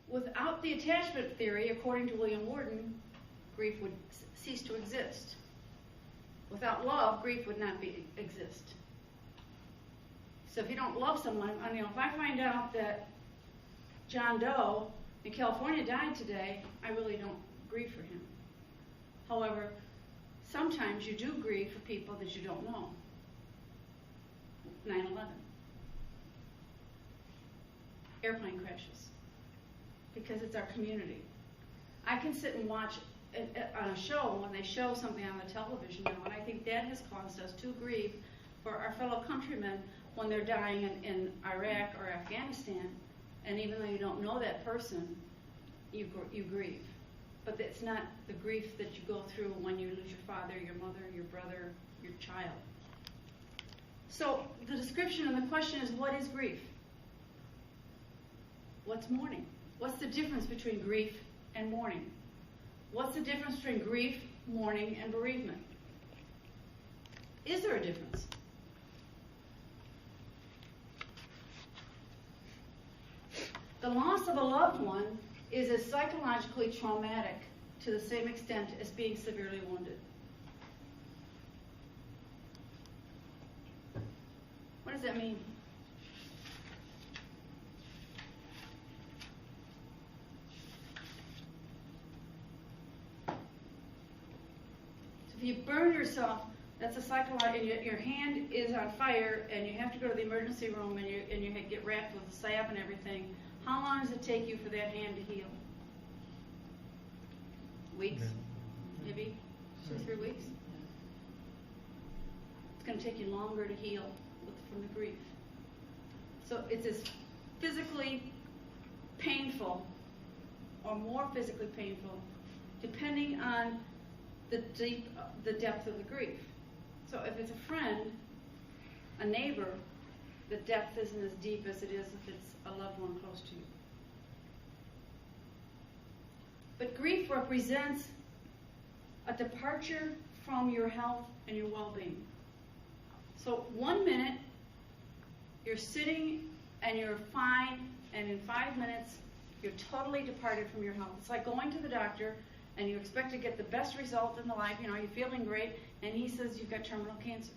Without the attachment theory, according to William Worden, grief would cease to exist. Without love, grief would not exist. So if you don't love someone, if I find out that John Doe in California died today, I really don't grieve for him. However, sometimes you do grieve for people that you don't know. 9/11. Airplane crashes. Because it's our community. I can sit and watch on a show when they show something on the television now, and I think that has caused us to grieve for our fellow countrymen when they're dying in Iraq or Afghanistan. And even though you don't know that person, you grieve. But it's not the grief that you go through when you lose your father, your mother, your brother, your child. So the description and the question is, what is grief? What's mourning? What's the difference between grief and mourning? What's the difference between grief, mourning, and bereavement? Is there a difference? The loss of a loved one is as psychologically traumatic to the same extent as being severely wounded. What does that mean? If you burn yourself, that's a psychological, your hand is on fire and you have to go to the emergency room and you get wrapped with salve and everything. How long does it take you for that hand to heal? Weeks? Maybe 2-3 weeks? It's going to take you longer to heal from the grief. So it's as physically painful or more physically painful depending on the depth of the grief. So if it's a friend, a neighbor, the depth isn't as deep as it is if it's a loved one close to you. But grief represents a departure from your health and your well-being. So 1 minute, you're sitting and you're fine, and in 5 minutes, you're totally departed from your health. It's like going to the doctor and you expect to get the best result in the life, you're feeling great, and he says you've got terminal cancer.